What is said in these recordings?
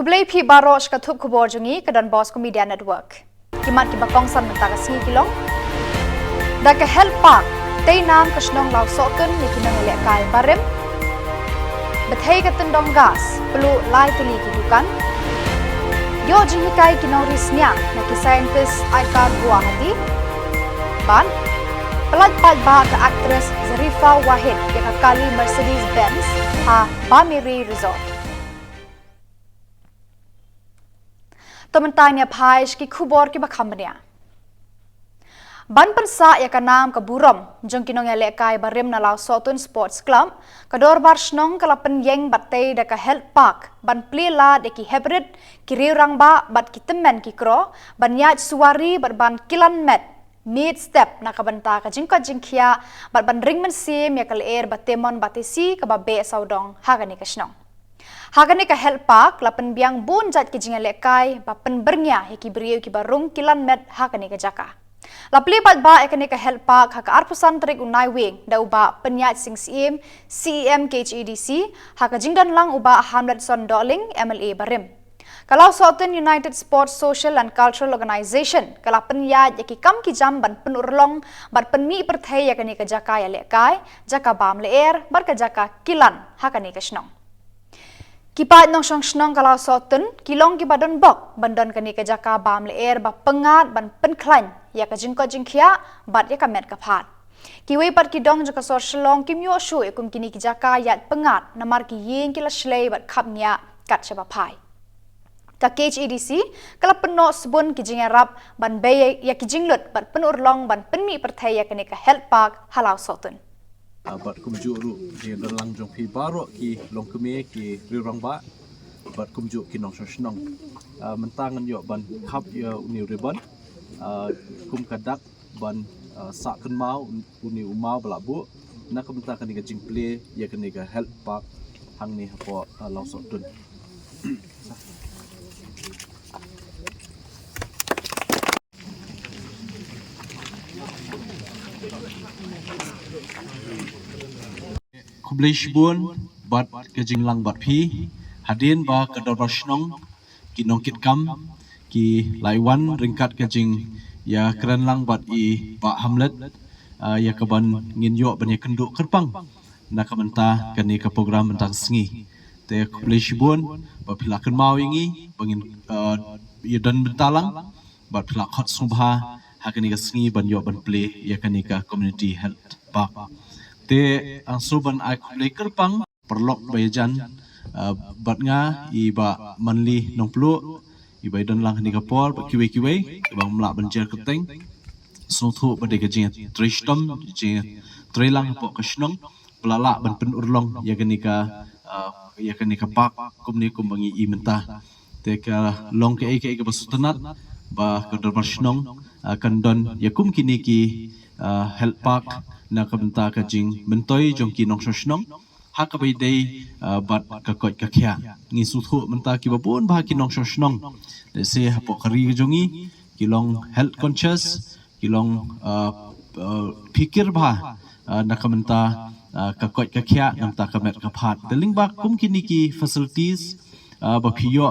Kublai pi baros ka thup khubor jungi ka don Bosco Media Network. Kimat ki bakong san mentaga singi kilong. Da ka help park tay nam ka snong law sotun ni kinang le kai barem. Bathai ka tendong gas pelu lai teli ki dukan. Yo jingi kai kinong risnya na ki scientist Aika Guwahati. Ban pelat pat ba ka actress Zarifa Wahid ya ka kali Mercedes Benz ha Bamiri Resort. Tementanya pais ki Khubor ki bakamnya. Ban pensa ya ka nam ka buram jong kinong ya lekai barem na law sotun sports club ka dor bar snong kala penyeng batte da ka health park ban plela de ki hybrid ki riurang ba bat ki temen ki kro ban yat suwari ban kilan met mid step na ka banta ka jingko jingkia ban ring men sim ya ka leer batemon batesi ka ba be saudong hagani ka snong. Hagani ka health park lapan biang bun jat ki jinga lekai ba pen bernya ki beriu ki barung kilan met hagani ka jaka. Lapli bat ba ekani ka health park haka arpusan trik Naiwieng da uba penyat sing CEM KHEDC haka jingdan lang uba Hamlet Son Darling MLA Barim. Kalau Southern United Sports Social and Cultural Organization kala penyat yaki kam ki jam ban penurlong bat penmi perthai yakani ka jaka ya lekai jaka bam leer bar ka jaka kilan hakani ka snong. Kipat nong snong kalau Southern kilong ki badon bok bandon kani ka jaka bam leer ba pengat ban penklan ya ka jingko jingkhia bat ya ka met ka phat. Kiwe pat ki dong jaka sor Shillong kim yo shu ekum kini ki jaka yat pengat namar ki yeng kila shlei bat khapnya kat chaba phai. Ka KHEDC kala penno sebun ki jingarap ban bay ya ki jinglut bat penurlong ban penmi perthai ya kani ka health park halau Southern. Bat kumjuk ru di dalam jong pi barok ki long keme ki rirang ba bat kumjuk ki nong snong mentangan yo ban khap yo uni riban kum kadak ban saken mau uni umau belabu nak mentakan ni jing play ya kene ga health park hang ni hapo law sotun. Kublai shibun bat ke jinglang bat pi hadin ba ke dor snong ki nongkit kam ki laiwan ringkat ke jing ya keranlang bat i ba Hamlet ya ke ban ngin yo ban ya kenduk kerpang nak menta kani ke program mentang sengi te kublai shibun ba pilakan mau ingi bangin ya dan bentalang bat pilak hot subha hakani ke sengi ban yo ban play ya kani ke community health park te angsuban ai kublai kerpang perlok bayajan bat nga iba manli nongplu iba don lang ni kapol kiwe bang mla banjer keteng suthu bade ka jing tristom jing trelang po kasnong pelala ban pen urlong ya kani ka pak kumni kumbangi i mentah te ka long ke ke basutanat ba ka dormasnong kan don yakum kini ki health park na kabenta ka jing mentoi jongki nong snong hakabai dei bat ka kot ka khya ngi suthu menta ki babun ba ki nong snong le se hapo khari jongi kilong health conscious kilong pikir ba na kabenta ka kot ka khya namta ka met ka phat deling ba kum kini ki facilities ba phiyo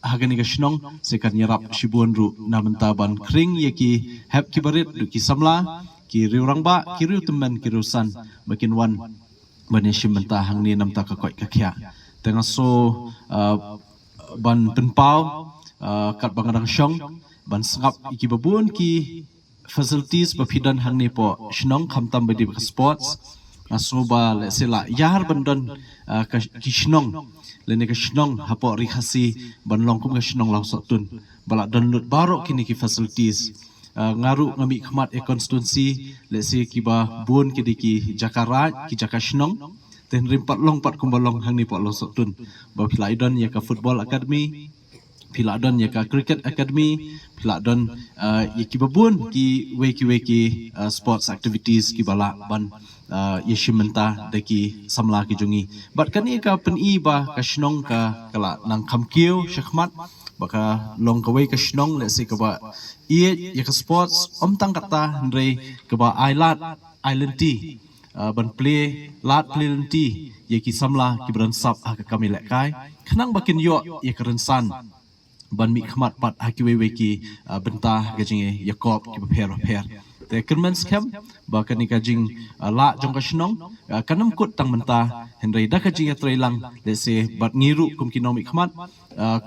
hagani ka snong se kan yarap shibun ru na menta ban kring ye ki hap ki barit ki samla ki riurang ba ki riu temen ki rusan makin wan bani shimenta hang ni namta ka koi ka khya tengah so ban penpau kat bangadang syong ban sengap iki babun ki facilities bafidan hang ni po snong khamtam badi ka sports aso ba le sela yar bandon ki snong lene ka snong hapo rikhasi ban longkum ka snong law sotun bala don lut barok kini ki facilities ngaru ngami khmat e constituency lesi kiba bun kidiki jakara ki jakashnong ten rimpat long pat kumbalong hang ni pot lo sotun ba philaidon ya ka football academy philaidon ya ka cricket academy philaidon ya ki babun ki weki sports activities ki bala ban yeshimenta deki samla ki jungi bat kani ka peni ba kashnong ka kala nang khamkiu shakmat baka long kawai ka shnong le se ka ba ya ka sports tang kata ndre ka ba island ti ban play lat plenti ye ki samla ki bran sap ha ka kami lek kai khnang bakin yo ye karen san ban mi khmat pat ha ki we ki benta ga jinge yakob ki pher te kermen scam ba kan ka jing la jong ka shnong kanam kut tang menta henry da ka jing trailang le se bat ngiru kum ki nomi khmat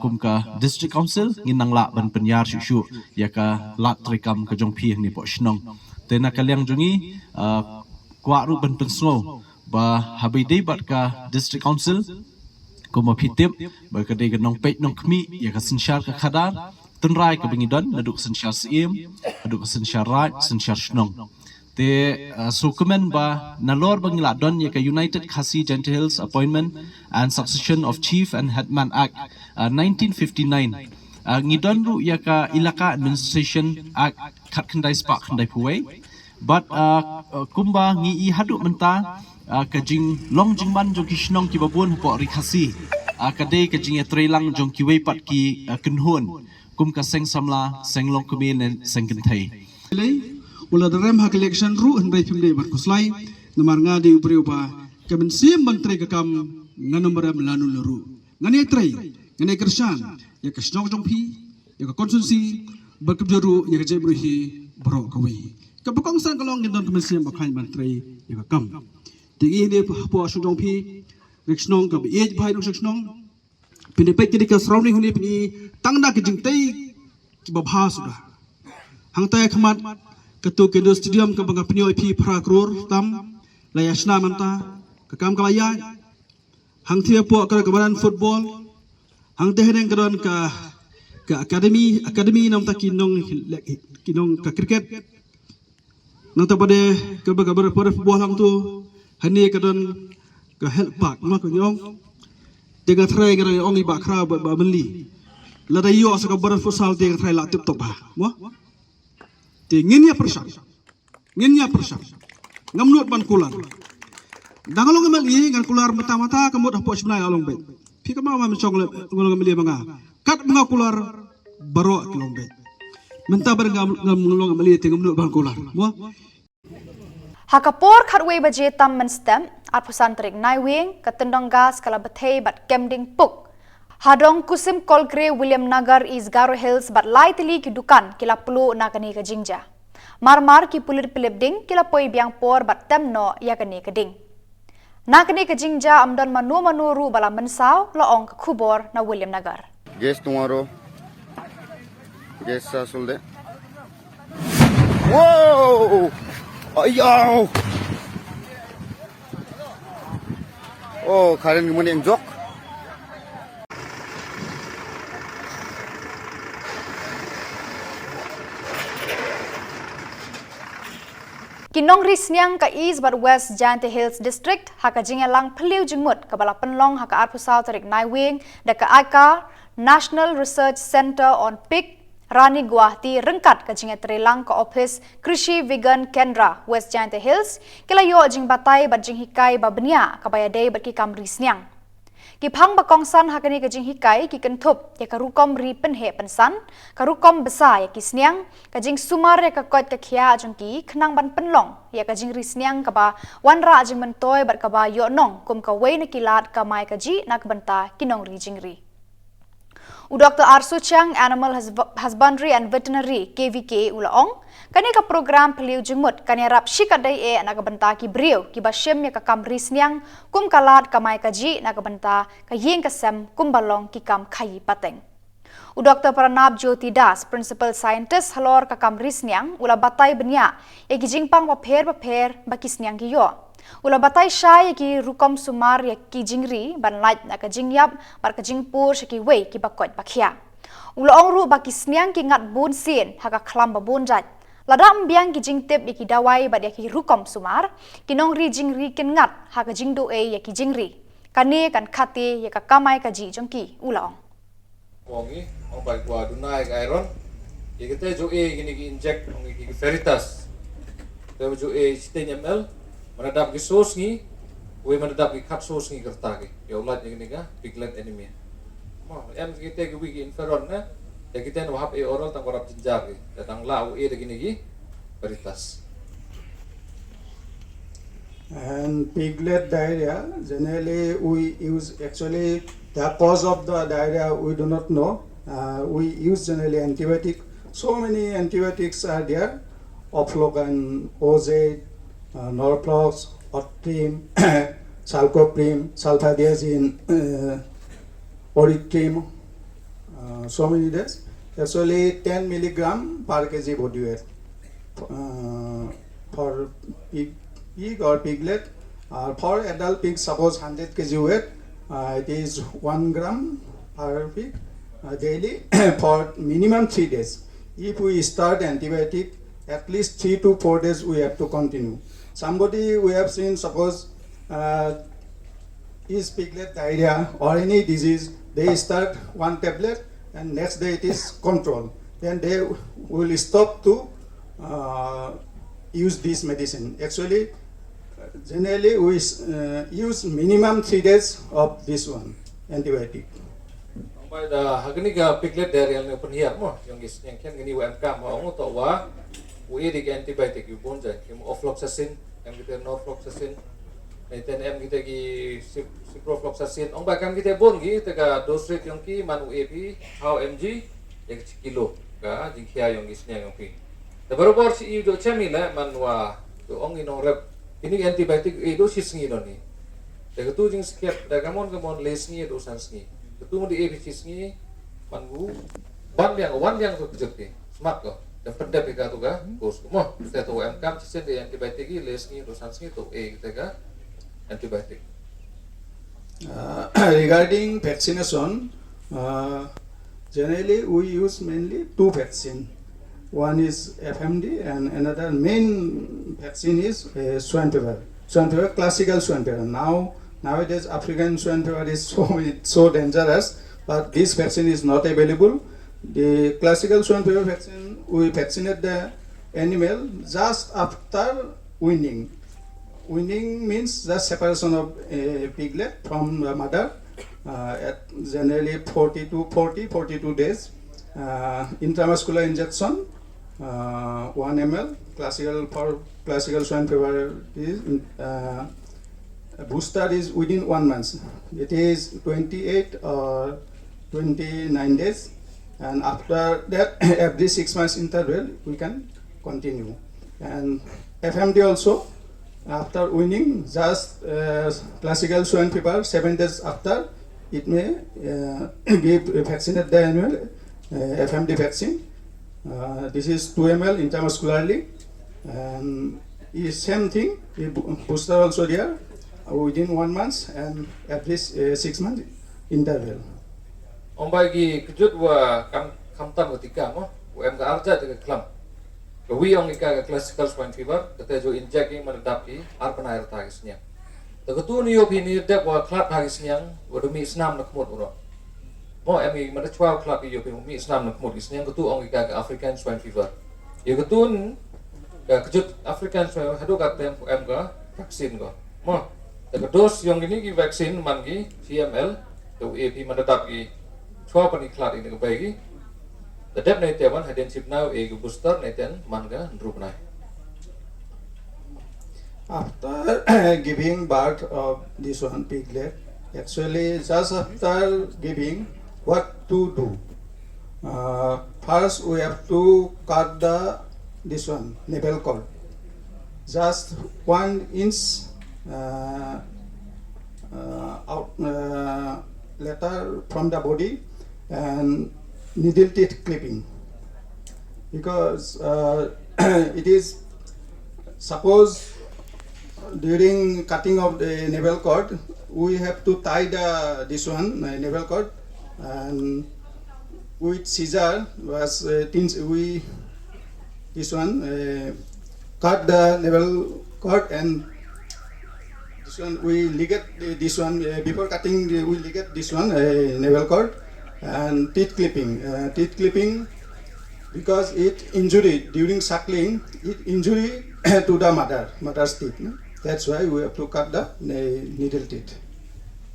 kum ka district council nginang la ban penyar shu ya ka la trikam ka jong phi ni po shnong te na kalyang jongi kwa ru ban pensno ba habai dei bat ka district council kuma phitip ba ka dei ka nong peit nong khmi ya ka sinshar ka khadar tunrai ka bingidon naduk sinshar sim naduk sinshar raj sinshar shnong te sukumen ba nalor bangila don ya ka United Khasi Gentiles Appointment and Succession of Chief and Headman Act 1959 ngidon ru ya ka ilaka administration act khat khandai spa khandai phuwei but kumba ngi I hadu menta ka jing long jing ban jo kishnong ki babun po ri khasi ka dei ka jing etrelang jong ki wei pat ki kunhun kum ka seng samla seng long kumin nen seng kenthai ula darem hak election ru hendai phimde bar kuslai namar nga de ubreu ba kamen sim menteri ka kam nganomaram lanu luru ngane trei ngane kersan ya ka snong jong phi ya ka konsensi berkebjaru ya ka jebru hi bro kawi ka bakong san kalong ngindon kamen sim ba khai menteri ya ka kam tingi ne po asu jong phi riksnong ka ej bhai nong riksnong pini pek kidi ka surrounding huni pini tangda ki jingtai ki babha sudah hangtai khmat ketu kendo stadium ka banga pnioi phi phra kror tam layasna manta ka kam kalaya hang thia po ka kabaran football hang te heneng kadon ka academy nam ta kinong ka cricket nang ta pade ka baga bar football hang tu hani kadon ka health park ma ko nyong tega thrai ga ong I ba khra ba benli la da yo sa ka bar futsal tega thrai la tip top ba mo te ngenya persang ngamnut ban kular dangalong ngal I ngan kular mata-mata kamut apo sebenai along bet phi ka ma chong le ngolong meli manga kat manga kular baro kilong bet menta bar ngolong meli te ngamnut ban kular mo Hakapor khatwei baje tam menstem at pusan trik Naiwieng katendong gas kala bathei bat kemding puk Hadong kusim kolgre William Nagar is Garo Hills but lightly ki dukan kila pulu nakani ka jingja marmar ki pulir pilipding kila poi biang por but temno yakani ka ding nakani ka jingja amdon manu ru bala mensaw laong ka Khubor na William Nagar Guess tomorrow. Guess Sulde. Whoa! Ayaw! Oh, karen mo yung joke. Kinong risnyang ka East but West Jante Hills District haka jingalang peliu jingmut kabala penlong haka arpusal tarik Naiwieng daka NAKA National Research Center on Peit Rani Guwahati rengkat ka jinga trelang ka office Krishi Vegan Kendra West Jante Hills kila yo jing batay bat jing hikai babnya kabaya day bat ki kam risnyang Kiphang bakongsan hakani ka jing hikai ki kentup ya karukom ri penhe pensan karukom besa ya kisnyang ka jing sumar ya ka kot ka khia jong ki khnang ban penlong ya ka jing risnyang ka ba wanra jing mentoy bat ka ba yo nong kum ka wei na kilat ka mai ka ji nak banta kinong ri jing ri Dr. Arsu Chang Animal Husbandry and Veterinary KVK ulaong kani ka program peliu jengmut kani rap shikadai e nagabanta ki brio ki basyem ya ka kam risnyang kum kalat kamai kaji nagabanta ka yeng kasem kum balong ki kam khai pateng Dr. Pranab Jyoti Das Principal Scientist halor ka kam risnyang ula batay benya e ki jingpang papher bakisnyang ki yo Ula batay siya ki rukom sumar ya ki jingri banlait na ka jingyap par ka jingpur siya ki wei ki bakot bakya. Ula ongru bakisnyang ki ngat bun sin haka klam babun jat. Ladam biang ki jingtip ya ki dawai bat ya ki rukom sumar kinong ri jingri kin ngat haka jingdo e ya ki jingri. Kane kan khate ya ka kamay ka ji jongki ula ong. Ongi ong bai kwa dunai ka iron. Ye kete jo e gini ki inject ongi ki veritas. Tebe jo e 10 ml menadap ki sos ni, we menadap ki kat sos ni kerta ki. Ya ulat yang ni ka piglet anemia. Mo em kita ki wiki inferon na, ya kita no hap e oral tang korap jinjar ki. Datang lau e gini ki veritas. And piglet diarrhea, generally we use, actually the cause of the diarrhea we do not know. We use generally antibiotic. So many antibiotics are there, Oflocan, Oz, Norprox, Otrim, Salcoprim, Sulfadiazine, Oritrim, so many days. Actually 10 milligram per kg body weight for pig or piglet. For adult pig, suppose 100 kg weight, it is 1 gram per pig daily for minimum 3 days. If we start antibiotic, at least 3 to 4 days we have to continue. Somebody we have seen, suppose is piglet diarrhea or any disease, they start one tablet and next day it is controlled. Then they will stop to use this medicine. Actually, generally we use minimum 3 days of this one antibiotic. By the Hagniga piglet diarrhea yang penhiar mo, yang kan gini UMK mo to wa we di antibiotic yu bonja, yung ofloxacin, yang kita norfloxacin, naiten em kita gi ciprofloxacin. Ong bakam kita bon gi tega dose rate yung ki manu AP how mg yang kilo ka jingkia yung gisnya yung pi. The baru si iu do chamila manwa to ong inong rep ini antibiotic do sisngi no ni. Tega tu jing skep daga gamon lesngi do sansngi. Itu mau di efisiensi manggu wan yang tu kerja semak ko dapat dapat kita tu ga bos mo kita tu MKM cisen di antibiotik lesni dosansi tu kita ga antibiotik. Regarding vaccination, generally we use mainly 2 vaccine. One is FMD and another main vaccine is swine fever. Swine fever, classical swine fever. Nowadays, African swine fever is so dangerous, but this vaccine is not available. The classical swine fever vaccine, we vaccinate the animal just after weaning. Weaning means the separation of a piglet from the mother at generally 42 days. Intramuscular injection, 1 ml. Classical swine fever is booster is within 1 month. It is 28 or 29 days, and after that every 6 months interval we can continue. And FMD also, after weaning, just classical swine fever 7 days after, it may give vaccinate the animal FMD vaccine. This is 2 ml intramuscularly, and is same thing, booster also there within 1 month and at least 6 months interval. Om bagi kejut wa kamtam ketika mo UMK arja te klam. Kewi ong ika classical swine fever kete jo inject menedapi ar penair tagisnya. Te ketu ni yopi ni dek wa klat tagisnya wa demi snam nak mut uro. Mo emi mana chwa klat yopi mi snam nak mut gisnya ketu ong ika African swine fever. Ye ketun kejut African swine hadu katem UMK vaksin ko. Mo the dose yang ini ki vaksin mangi CML tu AP menetap ki chua pani klat ini bagi the dep nei tewan hadin sip now e booster nei ten manga drup nai. After giving birth of this one piglet, actually just after giving, what to do? First we have to cut this one navel cord, just 1 inch letter from the body, and needle teeth clipping, because it is, suppose during cutting of the navel cord we have to tie this one navel cord, and with scissor was this one cut the navel cord, and this one we ligate this one before cutting we ligate this one navel cord, and teeth clipping because it injury during suckling, it injury to the mother's teeth, no? That's why we have to cut the needle teeth.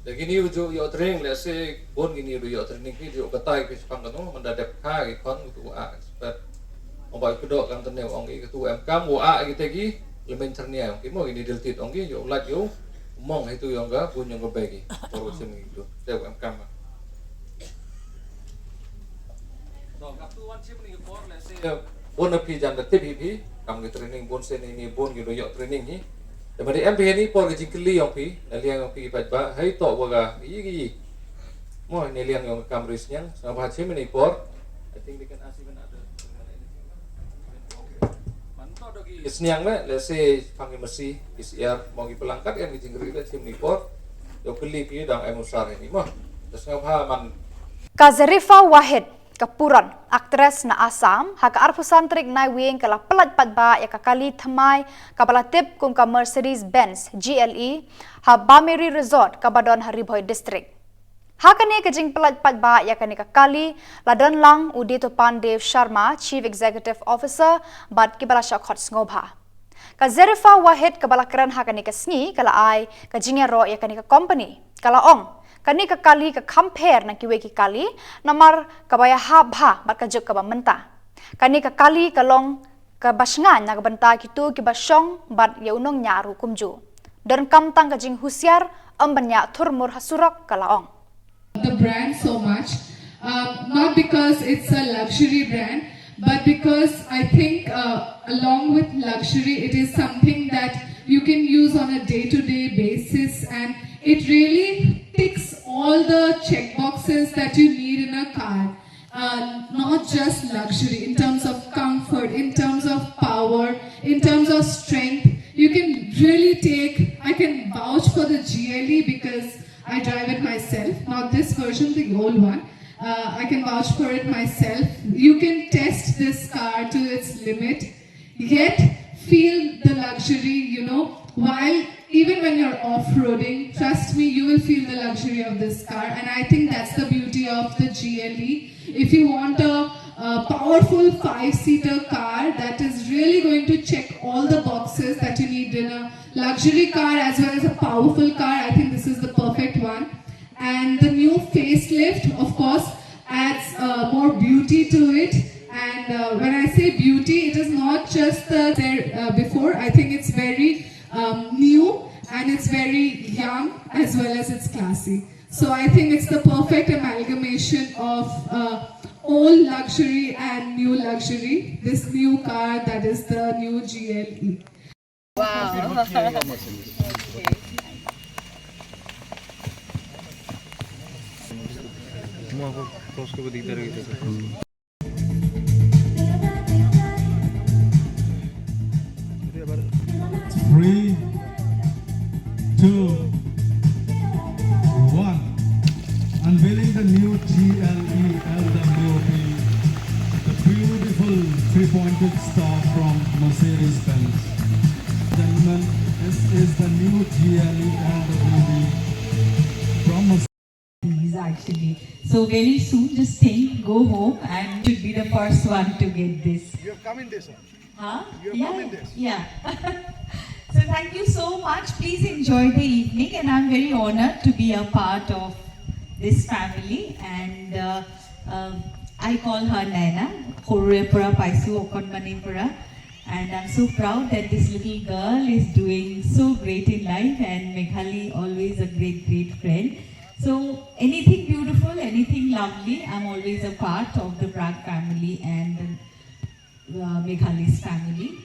Gini ujo yo training le se bon gini yo training ki yo katai ke sepang kanu mendadak ka ki kon tu a expert om ba kedok kan teneu ong ki tu MK mo a ki tegi lemen ternia ongki mo ini deltit ongki yo lat yo mong itu yang ga pun yang ga bagi poro semi itu saya am kama no kaptu wan chim ni por le se bon api jan da tpp kam ge training bon se ni bon ge do yo training ni da mari mp ni por ge jingkli ongki liang ongki pat ba hai to wa ga yi mo ni liang yang kam risnya sa ba chim ni por I think they can ask even other manto dogi isniang me le se pangi masi isiar mau gi pelangkat yang gi jingri le chim ni por yo kli pi dang emusar ni mo terus ngapa man Kazarifa Wahid Kapuran, aktres na Assam, haka arpusan trik Naiwieng kala pelat patba ya kakali thamai kabala tip kum ka Mercedes-Benz GLE ha Bameri Resort kabadon Hariboy District. Hakane kajing pelat patba ya kani kakali ladon lang udito Pandev Sharma, Chief Executive Officer, bad kibala shakhot ngobha. Kazarifa Wahid kabala keren hakane kasngi kala ai kajingya ro ya kani ka company kala ong kani ka kali ka compare na kiwe ki kali namar kabaya habha bat ka juk ka menta kani ka kali kalong ka basngan na ka benta kitu ki basong bat ya unong nyaru kumju dan kam tang ka jing husiar ambanya thurmur hasurok kalaong the brand so much not because it's a luxury brand but because I think along with luxury it is something that you can use on a day-to-day basis and it really ticks all the check boxes that you need in a car. Not just luxury, in terms of comfort, in terms of power, in terms of strength. You can really take, I can vouch for the GLE because I drive it myself, not this version, the old one. I can vouch for it myself. You can test this car to its limit, yet feel the luxury, while even when you're off-roading, trust me, you will feel the luxury of this car. And I think that's the beauty of the GLE. If you want a powerful 5-seater car that is really going to check all the boxes that you need in a luxury car as well as a powerful car, I think this is the perfect one. And the new facelift, of course, adds more beauty to it. And when I say beauty, it is not just there before. I think it's very new and it's very young as well as it's classy. So I think it's the perfect amalgamation of old luxury and new luxury. This new car that is the new GLE. Wow. Three, two, one. Unveiling the new GLE LWP, the beautiful three-pointed star from Mercedes-Benz. Gentlemen, this is the new GLE LWP from Mercedes. Actually, so very soon, just think, go home, and should be the first one to get this. You have come in this one. Huh? You have come in this. Yeah. So thank you so much. Please enjoy the evening, and I'm very honored to be a part of this family. And I call her Naina, Khurepura Paisu Okonmanipura, and I'm so proud that this little girl is doing so great in life, and Meghalaya always a great friend. So anything beautiful, anything lovely, I'm always a part of the Bragg family and Meghalaya's family.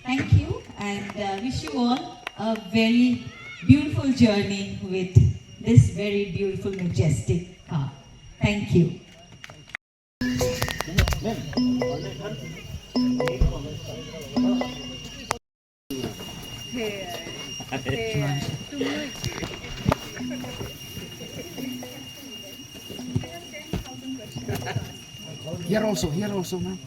Thank you, and wish you all a very beautiful journey with this very beautiful, majestic car. Thank you. Here also, ma'am.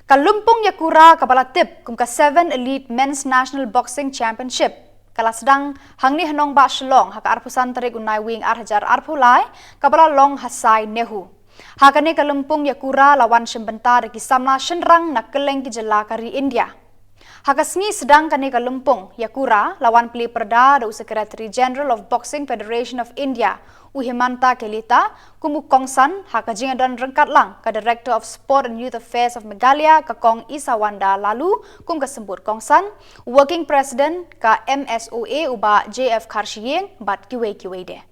Kalumpong Yakura kabalatip kum ka 7 Elite Men's National Boxing Championship kala sedang hangni hanong ba Shillong haka arpusan tarik Naiwieng arhajar arpulai kabala long hasai nehu hakane Kalumpong Yakura lawan sembenta reki samna shenrang nak keleng ki Jylla kari India Hakasngi sedang kani kalumpong Yakura lawan peli perda do Secretary General of Boxing Federation of India Uhimanta Kelita kumu kongsan hakajing dan rengkat lang ka Director of Sport and Youth Affairs of Meghalaya ka Kong Isawanda lalu kum kasembut kongsan Working President ka MSOA uba JF Kharshieng bat kiwe de.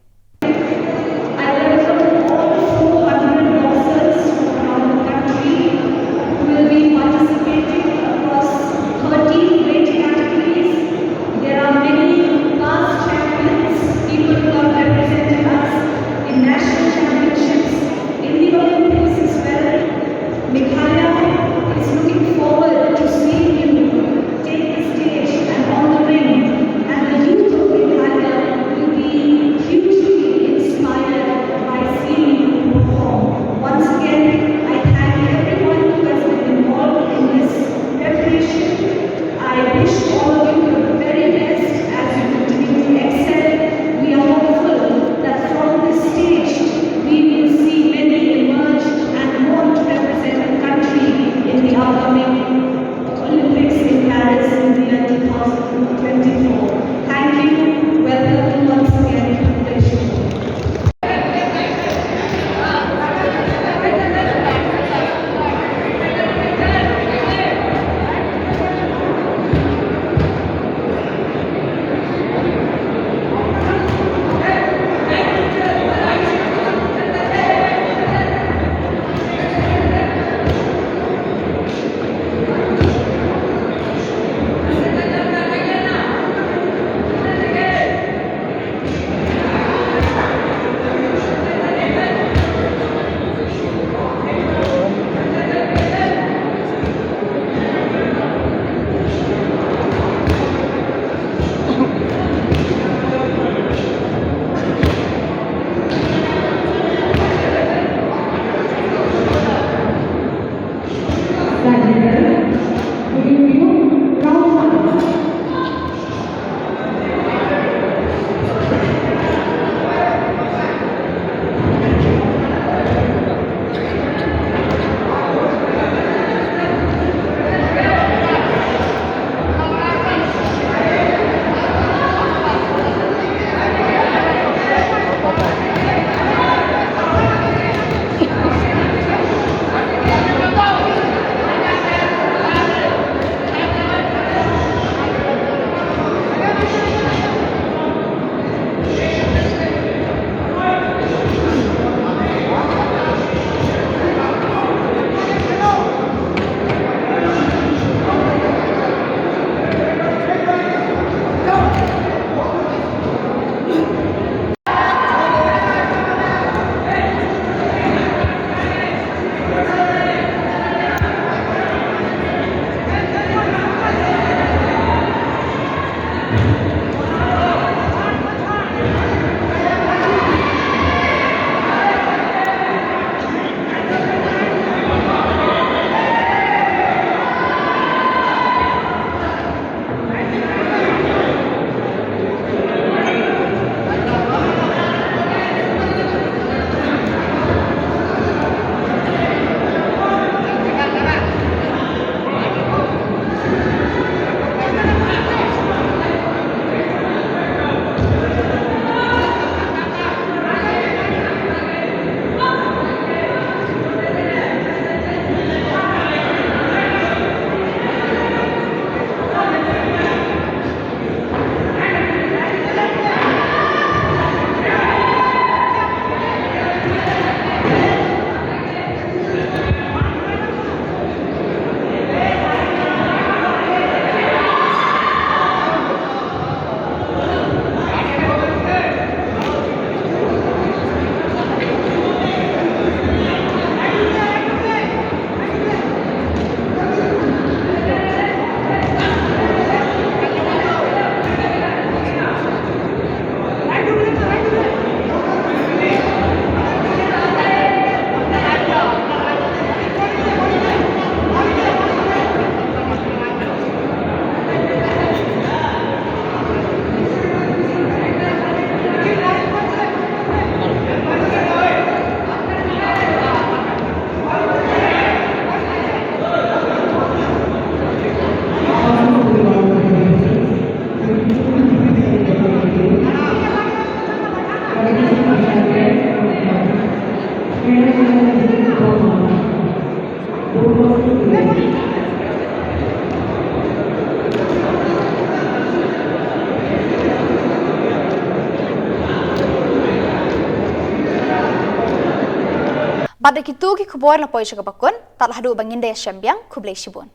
Mat kitu ki khubor na poi chaka bakun, tat hadu banginde syambiang kublai shibun.